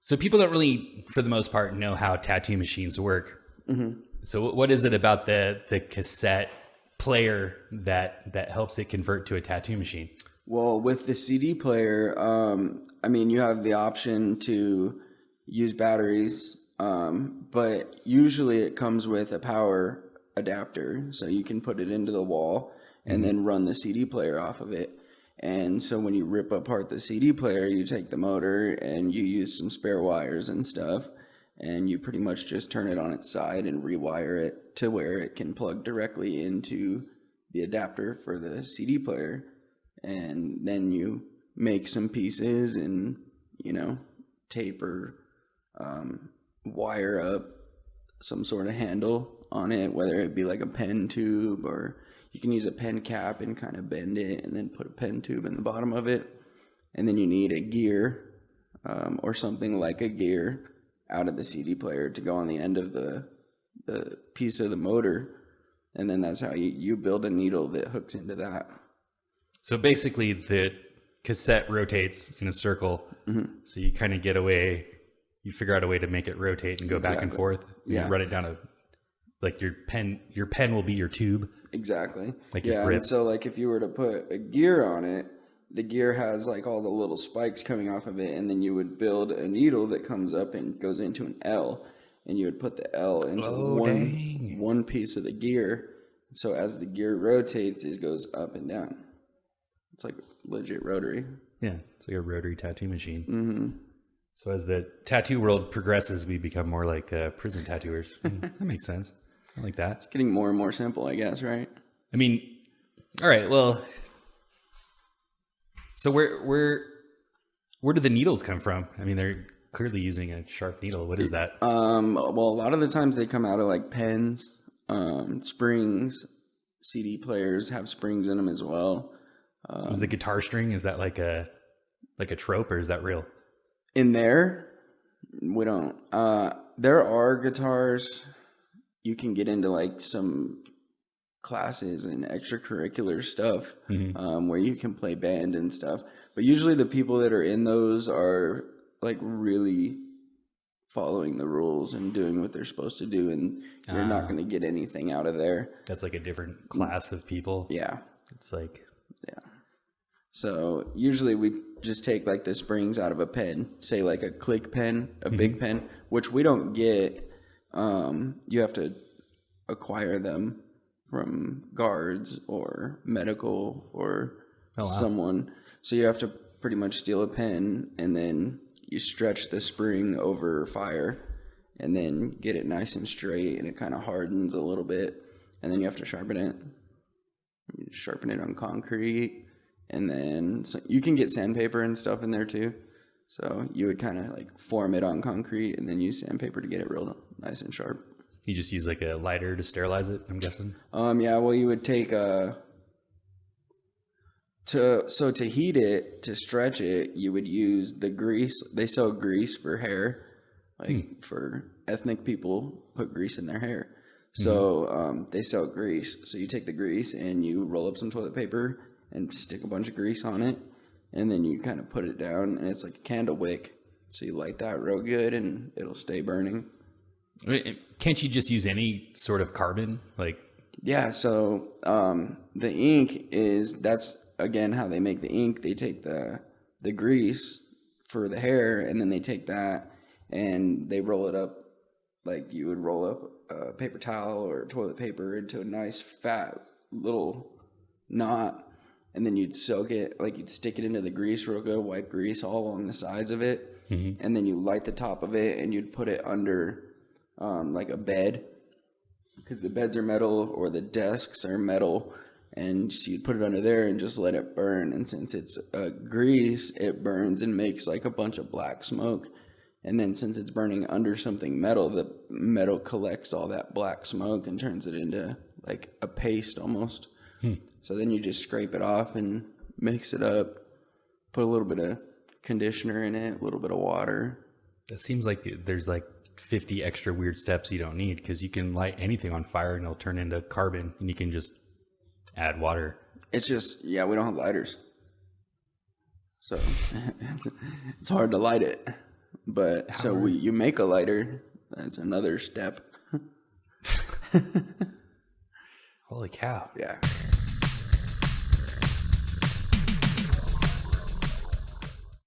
So people don't really, for the most part, know how tattoo machines work. Mm-hmm. So what is it about the cassette player that helps it convert to a tattoo machine? Well, with the CD player, I mean, you have the option to use batteries, but usually it comes with a power adapter, so you can put it into the wall and then run the CD player off of it. And so when you rip apart the CD player, you take the motor and you use some spare wires and stuff, and you pretty much just turn it on its side and rewire it to where it can plug directly into the adapter for the CD player. And then you make some pieces and, tape or wire up some sort of handle on it, whether it be like a pen tube, or you can use a pen cap and kind of bend it and then put a pen tube in the bottom of it. And then you need a gear or something like a gear out of the CD player to go on the end of the piece of the motor. And then that's how you build a needle that hooks into that. So basically the cassette rotates in a circle. Mm-hmm. So you kind of get away, you figure out a way to make it rotate and go back and forth. You run it down like your pen will be your tube. Exactly. Like your grip. And so like if you were to put a gear on it, the gear has like all the little spikes coming off of it, and then you would build a needle that comes up and goes into an L, and you would put the L into one piece of the gear. So as the gear rotates, it goes up and down. It's like legit rotary. Yeah, it's like a rotary tattoo machine. Mm-hmm. So as the tattoo world progresses, we become more like prison tattooers. That makes sense. I like that. It's getting more and more simple, I guess, right? I mean, all right, well, so where do the needles come from? I mean, they're clearly using a sharp needle. What is that? Well, a lot of the times they come out of like pens, springs. CD players have springs in them as well. Is the guitar string, is that like a trope, or is that real? In there, we don't. There are guitars. You can get into like some classes and extracurricular stuff where you can play band and stuff. But usually the people that are in those are like really following the rules and doing what they're supposed to do, and you're not going to get anything out of there. That's like a different class of people. Yeah. It's like... Yeah. So usually we just take like the springs out of a pen, say like a click pen, a big pen, which we don't get. You have to acquire them from guards or medical or someone. So you have to pretty much steal a pen, and then you stretch the spring over fire and then get it nice and straight, and it kind of hardens a little bit, and then you have to sharpen it. You sharpen it on concrete, and then you can get sandpaper and stuff in there too. So you would kind of like form it on concrete and then use sandpaper to get it real nice and sharp. You just use like a lighter to sterilize it, I'm guessing? Yeah, well, you would take to heat it, to stretch it, you would use the grease. They sell grease for hair, like for ethnic people, put grease in their hair. So they sell grease. So you take the grease and you roll up some toilet paper and stick a bunch of grease on it, and then you kind of put it down, and it's like a candle wick. So you light that real good, and it'll stay burning. Can't you just use any sort of carbon? Like, yeah. So the ink that's again how they make the ink. They take the grease for the hair, and then they take that and they roll it up like you would roll up a paper towel or toilet paper into a nice fat little knot, and then you'd soak it, like you'd stick it into the grease real good, white grease all along the sides of it, and then you light the top of it, and you'd put it under like a bed, because the beds are metal or the desks are metal, and so you'd put it under there and just let it burn. And since it's grease, it burns and makes like a bunch of black smoke. And then since it's burning under something metal, the metal collects all that black smoke and turns it into like a paste almost. So then you just scrape it off and mix it up, put a little bit of conditioner in it, a little bit of water. That seems like there's like 50 extra weird steps you don't need, because you can light anything on fire and it'll turn into carbon, and you can just add water. It's just, yeah, we don't have lighters. So it's hard to light it. But so you make a lighter. That's another step. Holy cow. Yeah.